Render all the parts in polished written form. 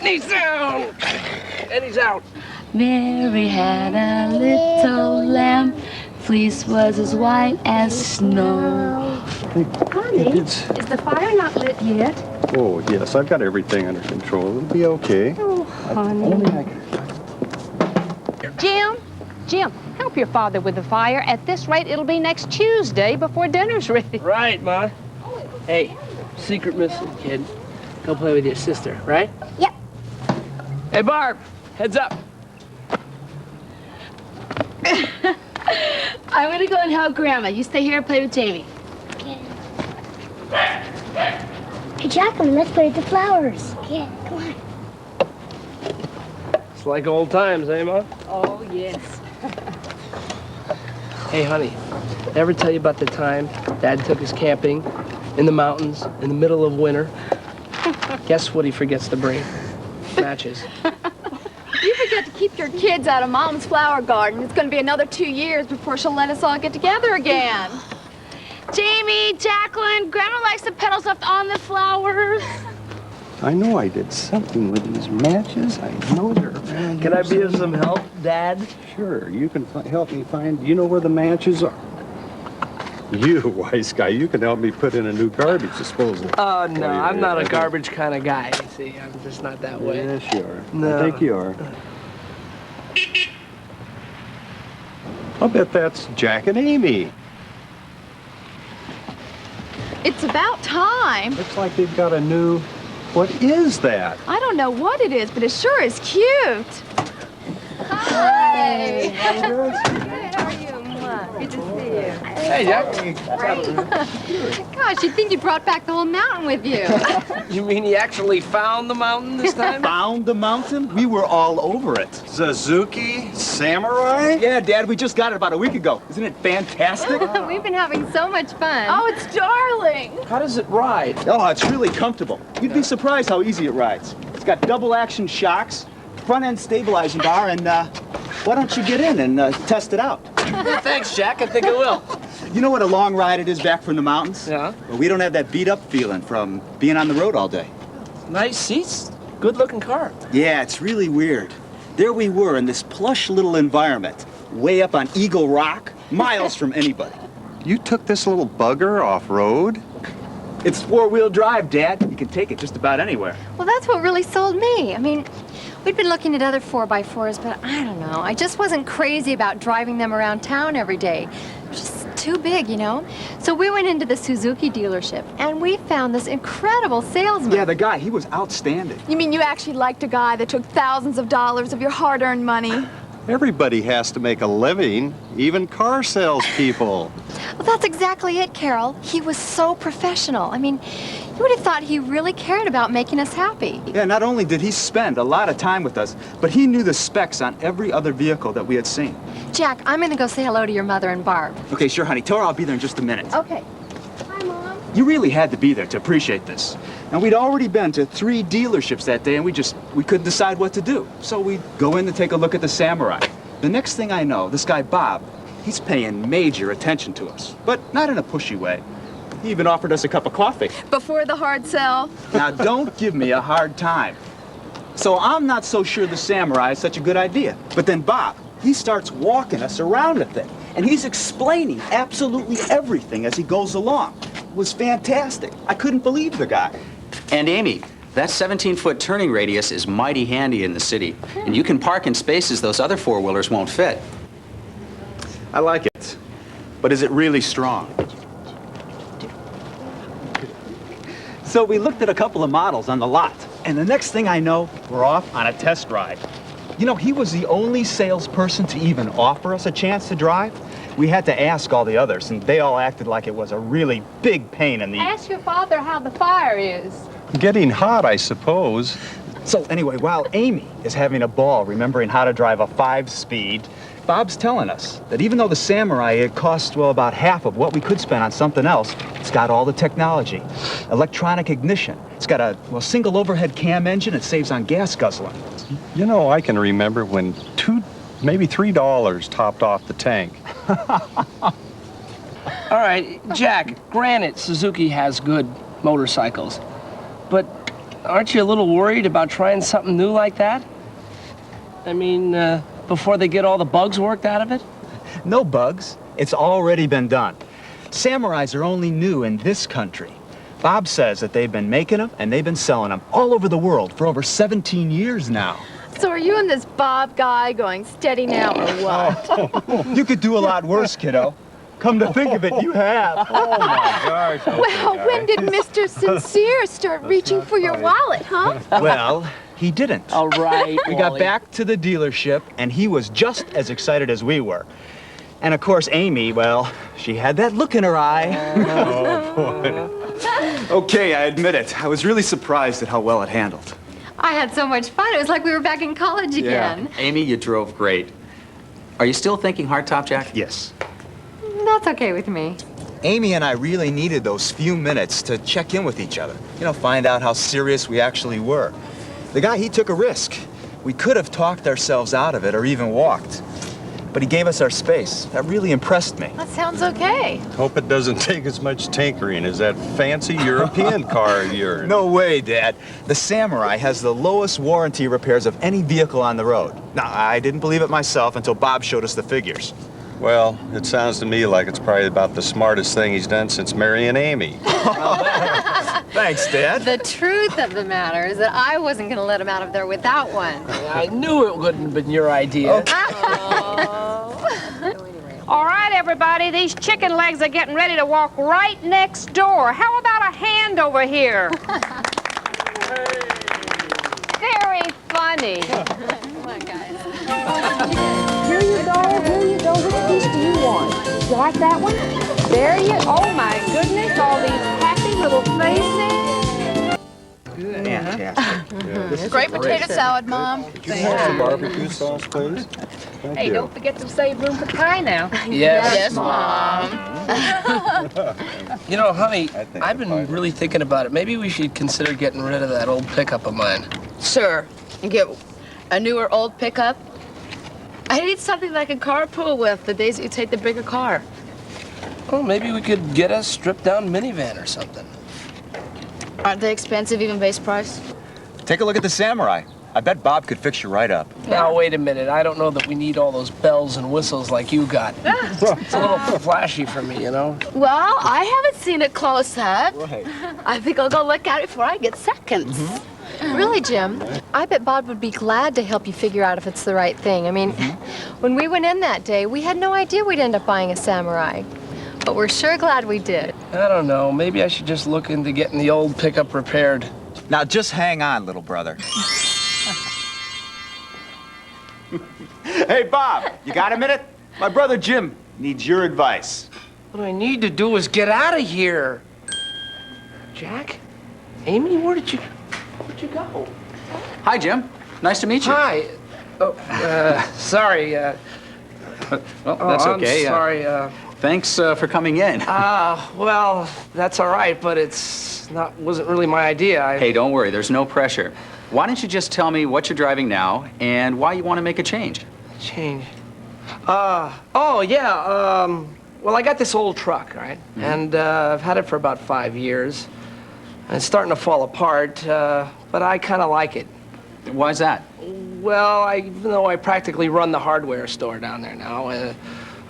He's down! And he's out. Mary had a little lamb. Fleece was as white as snow. Honey, is the fire not lit yet? Oh, yes, I've got everything under control. It'll be okay. Oh, honey. Jim, help your father with the fire. At this rate, it'll be next Tuesday before dinner's ready. Right, Ma. Hey, secret missing, kid. Go play with your sister, right? Yep. Hey, Barb, heads up. I'm gonna go and help Grandma. You stay here and play with Jamie. Hey, Jacqueline, let's play with the flowers. Yeah, come on. It's like old times, eh, Ma? Oh, yes. Hey, honey, ever tell you about the time Dad took us camping in the mountains in the middle of winter? Guess what he forgets to bring? Matches. You forget to keep your kids out of Mom's flower garden. It's going to be another 2 years before she'll let us all get together again. Jamie, Jacqueline, Grandma likes the petals left on the flowers. I know I did something with these matches. I know they're around. Can I be of some help, Dad? Sure, you can help me find. You know where the matches are? You, wise guy, you can help me put in a new garbage disposal. Oh, no, I'm not a garbage kind of guy, you see. I'm just not that way. Yes, you are. No. I think you are. I'll bet that's Jack and Amy. It's about time. Looks like they've got a new... What is that? I don't know what it is, but it sure is cute. Hi. How are you? Good to see you. Hey, Jack. Gosh, you'd think you brought back the whole mountain with you. You mean he actually found the mountain this time? Found the mountain? We were all over it. Suzuki Samurai? Yeah, Dad, we just got it about a week ago. Isn't it fantastic? We've been having so much fun. Oh, it's darling. How does it ride? Oh, it's really comfortable. You'd be surprised how easy it rides. It's got double action shocks, front end stabilizing bar, and why don't you get in and test it out? Thanks, Jack. I think I will. You know what a long ride it is back from the mountains? Yeah. Well, we don't have that beat up feeling from being on the road all day. Nice seats. Good looking car. Yeah, it's really weird. There we were in this plush little environment, way up on Eagle Rock, miles from anybody. You took this little bugger off-road? It's four-wheel drive, Dad. You can take it just about anywhere. Well, that's what really sold me. I mean, we'd been looking at other 4x4s, but I don't know. I just wasn't crazy about driving them around town every day. It was just too big, you know? So we went into the Suzuki dealership, and we found this incredible salesman. Yeah, the guy, he was outstanding. You mean you actually liked a guy that took thousands of dollars of your hard-earned money? Everybody has to make a living, even car salespeople. Well, that's exactly it, Carol. He was so professional. I mean, you would have thought he really cared about making us happy. Yeah, not only did he spend a lot of time with us, but he knew the specs on every other vehicle that we had seen. Jack, I'm gonna go say hello to your mother and Barb. Okay, sure, honey. Tell her I'll be there in just a minute. Okay. Hi, Mom. You really had to be there to appreciate this. And we'd already been to 3 dealerships that day, and we couldn't decide what to do. So we go in to take a look at the Samurai. The next thing I know, this guy, Bob, he's paying major attention to us, but not in a pushy way. He even offered us a cup of coffee. Before the hard sell. Now, don't give me a hard time. So I'm not so sure the Samurai is such a good idea. But then Bob, he starts walking us around the thing, and he's explaining absolutely everything as he goes along. It was fantastic. I couldn't believe the guy. And Amy, that 17-foot turning radius is mighty handy in the city. And you can park in spaces those other four-wheelers won't fit. I like it. But is it really strong? So we looked at a couple of models on the lot. And the next thing I know, we're off on a test ride. You know, he was the only salesperson to even offer us a chance to drive. We had to ask all the others, and they all acted like it was a really big pain in the... Ask your father how the fire is. Getting hot, I suppose. So anyway, while Amy is having a ball remembering how to drive a 5-speed, Bob's telling us that even though the Samurai, it costs, well, about half of what we could spend on something else, it's got all the technology. Electronic ignition. It's got a, well, single overhead cam engine. It saves on gas guzzling. You know, I can remember when maybe $3 topped off the tank. All right, Jack, granted, Suzuki has good motorcycles, but aren't you a little worried about trying something new like that? I mean, before they get all the bugs worked out of it? No bugs. It's already been done. Samurais are only new in this country. Bob says that they've been making them and they've been selling them all over the world for over 17 years now. So are you and this Bob guy going steady now or what? You could do a lot worse, kiddo. Come to think of it, you have. Oh, my gosh. Well, when did Mr. Sincere start reaching for your wallet, huh? Well, he didn't. All right, We got back to the dealership, and he was just as excited as we were. And of course, Amy, well, she had that look in her eye. Oh, boy. Okay, I admit it. I was really surprised at how well it handled. I had so much fun. It was like we were back in college again. Amy, you drove great. Are you still thinking hardtop, Jack? Yes. That's okay with me. Amy and I really needed those few minutes to check in with each other. You know, find out how serious we actually were. The guy, he took a risk. We could have talked ourselves out of it or even walked. But he gave us our space. That really impressed me. That sounds okay. Hope it doesn't take as much tinkering as that fancy European car of yours. No way, Dad. The Samurai has the lowest warranty repairs of any vehicle on the road. Now, I didn't believe it myself until Bob showed us the figures. Well, it sounds to me like it's probably about the smartest thing he's done since marrying Amy. Thanks, Dad. The truth of the matter is that I wasn't going to let him out of there without one. I knew it wouldn't have been your idea. All right, everybody, these chicken legs are getting ready to walk right next door. How about a hand over here? Very funny. Come on, guys. Here you go, here you go. Which piece do you want? You like that one? There you, oh my goodness, all these happy little faces. Fantastic. Great potato salad, Mom. Could you have some barbecue sauce, please? Thank Hey, you. don't forget to save room for pie now. Yes. Mom. You know, honey, I've been really thinking about it. Maybe we should consider getting rid of that old pickup of mine. Sure. And get a newer old pickup. I need something that I can carpool with the days that you take the bigger car. Well, maybe we could get a stripped-down minivan or something. Aren't they expensive, even base price? Take a look at the Samurai. I bet Bob could fix you right up. Now, wait a minute. I don't know that we need all those bells and whistles like you got. It's a little flashy for me, you know? Well, I haven't seen it close up. Right. I think I'll go look at it before I get seconds. Really, Jim? I bet Bob would be glad to help you figure out if it's the right thing. I mean, when we went in that day, we had no idea we'd end up buying a Samurai. But we're sure glad we did. I don't know. Maybe I should just look into getting the old pickup repaired. Now, just hang on, little brother. Hey, Bob, you got a minute? My brother Jim needs your advice. What I need to do is get out of here. Jack? Amy, where'd you go? Hi, Jim. Nice to meet you. Hi. Oh, sorry. Well, that's okay. I'm sorry. Thanks for coming in. Well, that's all right, but wasn't really my idea. Hey, don't worry. There's no pressure. Why don't you just tell me what you're driving now and why you want to make a change? Change. Oh, yeah. Well, I got this old truck, right? And I've had it for about 5 years. And it's starting to fall apart, but I kind of like it. Why's that? Well, even though I practically run the hardware store down there now,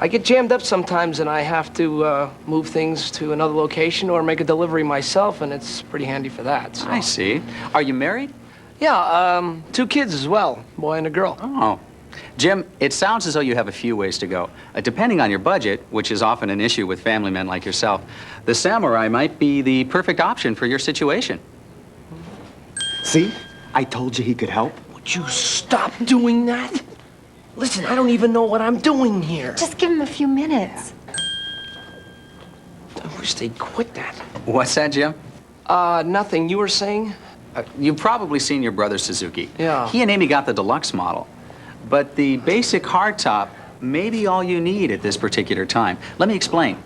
I get jammed up sometimes and I have to move things to another location or make a delivery myself, and it's pretty handy for that. So. I see. Are you married? Yeah, 2 kids as well, boy and a girl. Oh. Jim, it sounds as though you have a few ways to go. Depending on your budget, which is often an issue with family men like yourself, the Samurai might be the perfect option for your situation. See? I told you he could help. Would you stop doing that? Listen, I don't even know what I'm doing here. Just give him a few minutes. I wish they'd quit that. What's that, Jim? Nothing. You were saying? You've probably seen your brother Suzuki. Yeah. He and Amy got the deluxe model. But the basic hardtop may be all you need at this particular time. Let me explain.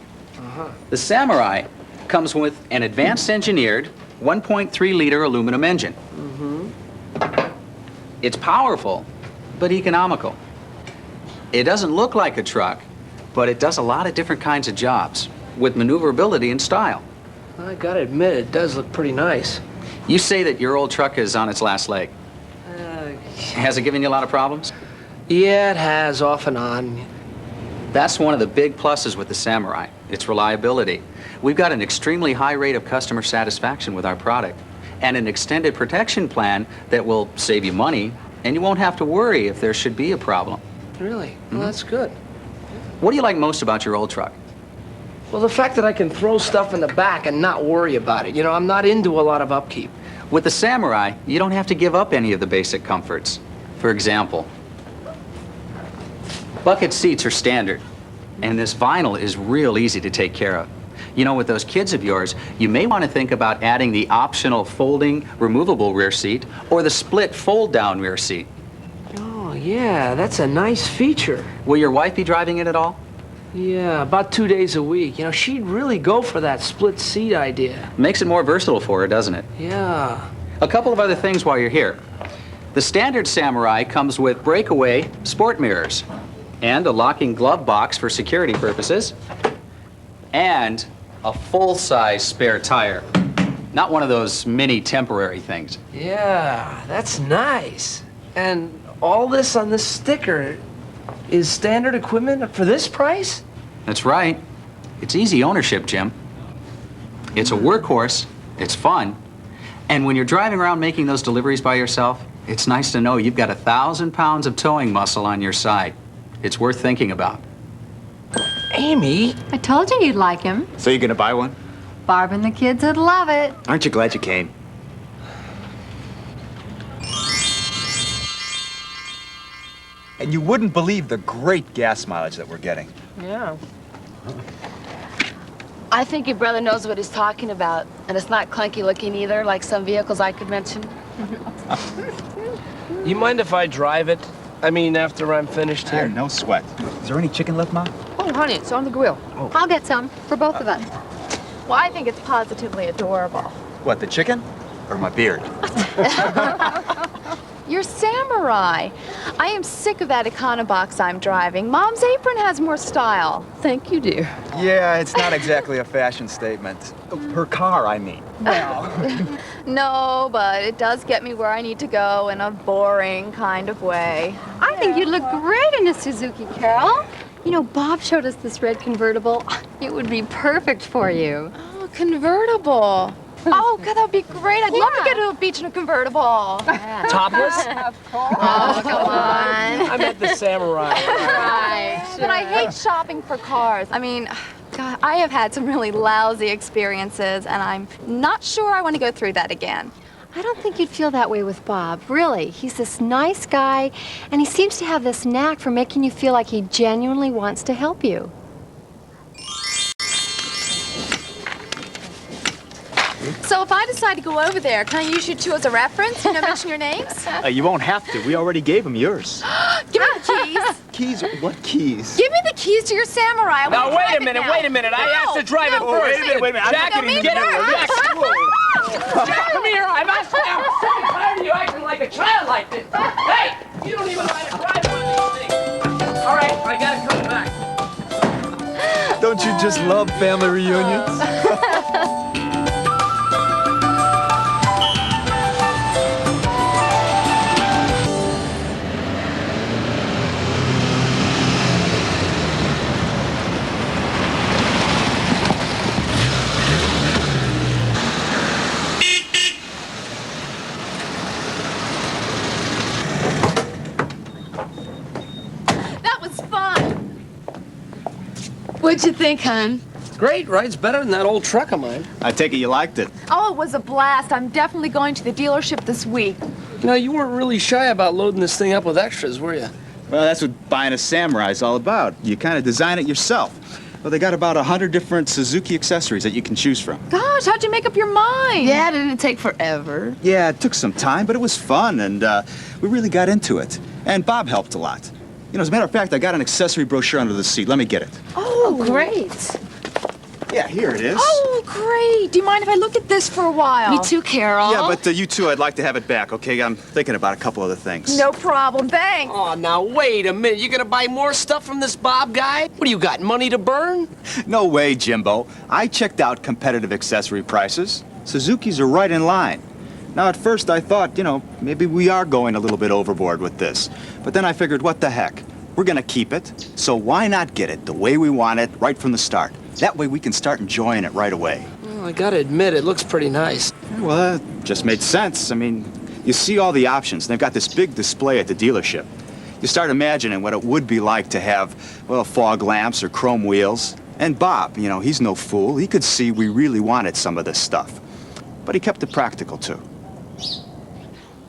The Samurai comes with an advanced engineered 1.3-liter aluminum engine. It's powerful, but economical. It doesn't look like a truck, but it does a lot of different kinds of jobs with maneuverability and style. I gotta admit, it does look pretty nice. You say that your old truck is on its last leg. Has it given you a lot of problems? Yeah, it has, off and on. That's one of the big pluses with the Samurai, its reliability. We've got an extremely high rate of customer satisfaction with our product and an extended protection plan that will save you money, and you won't have to worry if there should be a problem. Really? Well, that's good. What do you like most about your old truck? Well, the fact that I can throw stuff in the back and not worry about it. You know, I'm not into a lot of upkeep. With the Samurai, you don't have to give up any of the basic comforts. For example, bucket seats are standard, and this vinyl is real easy to take care of. You know, with those kids of yours, you may want to think about adding the optional folding, removable rear seat or the split fold-down rear seat. Oh, yeah, that's a nice feature. Will your wife be driving it at all? Yeah, about 2 days a week. You know, she'd really go for that split seat idea. Makes it more versatile for her, doesn't it? Yeah. A couple of other things while you're here. The standard Samurai comes with breakaway sport mirrors and a locking glove box for security purposes and a full-size spare tire. Not one of those mini temporary things. Yeah, that's nice. And all this on this sticker is standard equipment for this price? That's right. It's easy ownership, Jim. It's a workhorse, it's fun, and when you're driving around making those deliveries by yourself, it's nice to know you've got 1,000 pounds of towing muscle on your side. It's worth thinking about. Amy? I told you you'd like him. So you gonna buy one? Barb and the kids would love it. Aren't you glad you came? And you wouldn't believe the great gas mileage that we're getting. Yeah. I think your brother knows what he's talking about, and it's not clunky looking either, like some vehicles I could mention. You mind if I drive it? I mean, after I'm finished Here, here? no sweat. Is there any chicken left, Ma? Oh, honey, it's on the grill. I'll get some for both of us. Well, I think it's positively adorable. What, the chicken? Or my beard? You're Samurai. I am sick of that Econobox I'm driving. Mom's apron has more style. Thank you, dear. Yeah, it's not exactly a fashion statement. Her car, I mean. No, but it does get me where I need to go in a boring kind of way. I think you'd look great in a Suzuki, Carol. You know, Bob showed us this red convertible. It would be perfect for you. Oh, convertible. Oh, God, that would be great. I'd love to get to a beach in a convertible. Topless? Oh, come on. I meant the Samurai. Right. But I hate shopping for cars. I mean, God, I have had some really lousy experiences, and I'm not sure I want to go through that again. I don't think you'd feel that way with Bob, really. He's this nice guy, and he seems to have this knack for making you feel like he genuinely wants to help you. So if I decide to go over there, can I use you two as a reference? You know, mention your names? You won't have to. We already gave him yours. Give me the keys. Keys? What keys? Give me the keys to your Samurai. I Now, wanna wait drive a minute, it now. wait a minute. I asked to drive it no, first. wait a minute. Jack, No, me get in first. there. Jack, come here. I've asked you. I'm sick and tired of you acting like a child like this. Hey, you don't even know how to drive one of these things. All right, I gotta come back. Don't you just love family reunions? That was fun. What'd you think, hon? Great, right? It's better than that old truck of mine. I take it you liked it. Oh, it was a blast. I'm definitely going to the dealership this week. You know, you weren't really shy about loading this thing up with extras, were you? Well, that's what buying a Samurai is all about. You kind of design it yourself. Well, they got about 100 different Suzuki accessories that you can choose from. Gosh, how'd you make up your mind? Yeah, didn't it take forever? Yeah, it took some time, but it was fun, and we really got into it. And Bob helped a lot. You know, as a matter of fact, I got an accessory brochure under the seat. Let me get it. Oh, great. Yeah, here it is. Oh, great. Do you mind if I look at this for a while? Me too, Carol. Yeah, but you two, I'd like to have it back, okay? I'm thinking about a couple other things. No problem. Thanks. Oh, now, wait a minute. You gonna buy more stuff from this Bob guy? What do you got, money to burn? No way, Jimbo. I checked out competitive accessory prices. Suzuki's are right in line. Now, at first I thought, maybe we are going a little bit overboard with this. But then I figured, what the heck? We're gonna keep it, so why not get it the way we want it right from the start? That way we can start enjoying it right away. Well, I gotta admit, it looks pretty nice. Well, that just made sense. I mean, you see all the options. They've got this big display at the dealership. You start imagining what it would be like to have, well, fog lamps or chrome wheels. And Bob, he's no fool. He could see we really wanted some of this stuff. But he kept it practical, too.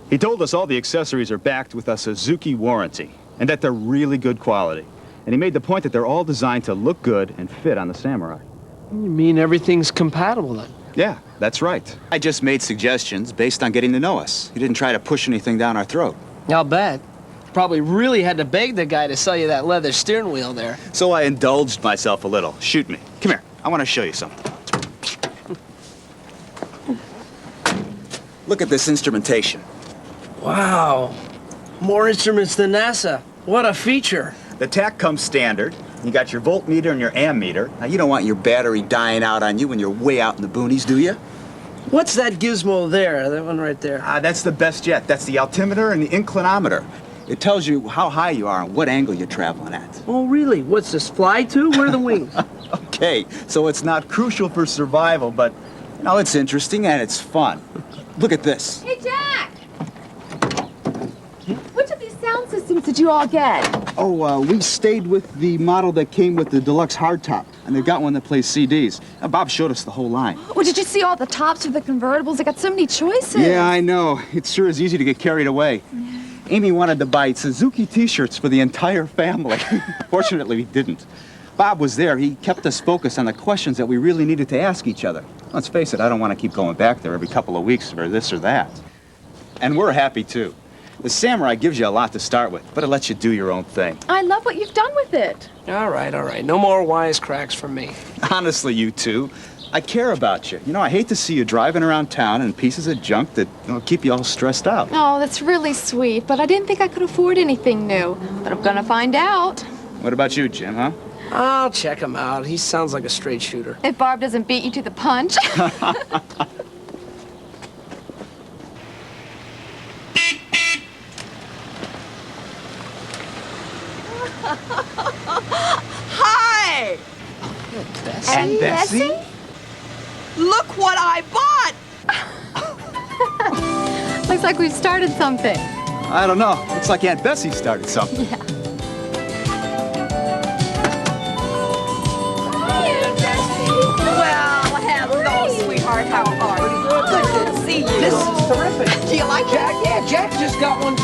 He told us all the accessories are backed with a Suzuki warranty, and that they're really good quality. And he made the point that they're all designed to look good and fit on the Samurai. You mean everything's compatible then? Yeah, that's right. I just made suggestions based on getting to know us. He didn't try to push anything down our throat. I'll bet. Probably really had to beg the guy to sell you that leather steering wheel there. So I indulged myself a little. Shoot me. Come here. I want to show you something. Look at this instrumentation. Wow. More instruments than NASA. What a feature. The TAC comes standard. You got your voltmeter and your ammeter. Now, you don't want your battery dying out on you when you're way out in the boonies, do you? What's that gizmo there? That one right there. That's the best yet. That's the altimeter and the inclinometer. It tells you how high you are and what angle you're traveling at. Oh, really? What's this, fly to? Where are the wings? Okay, so it's not crucial for survival, but, it's interesting and it's fun. Look at this. Hey, Jack! Which of these sound systems did you all get? Oh, we stayed with the model that came with the deluxe hardtop, and they've got one that plays CDs. Bob showed us the whole line. Oh, did you see all the tops for the convertibles? They got so many choices. Yeah, I know. It sure is easy to get carried away. Yeah. Amy wanted to buy Suzuki t-shirts for the entire family. Fortunately, we didn't. Bob was there. He kept us focused on the questions that we really needed to ask each other. Let's face it, I don't want to keep going back there every couple of weeks for this or that. And we're happy, too. The Samurai gives you a lot to start with, but it lets you do your own thing. I love what you've done with it. All right. No more wisecracks from me. Honestly, you two, I care about you. I hate to see you driving around town in pieces of junk that keep you all stressed out. Oh, that's really sweet, but I didn't think I could afford anything new. But I'm gonna find out. What about you, Jim, huh? I'll check him out. He sounds like a straight shooter. If Barb doesn't beat you to the punch. Hi! And Bessie? Look what I bought! Looks like we've started something. I don't know. Looks like Aunt Bessie started something. Yeah. Well, hello, sweetheart. How are you? Good to see you. This is terrific. Do you like it? Jack? Yeah, Jack just got one too.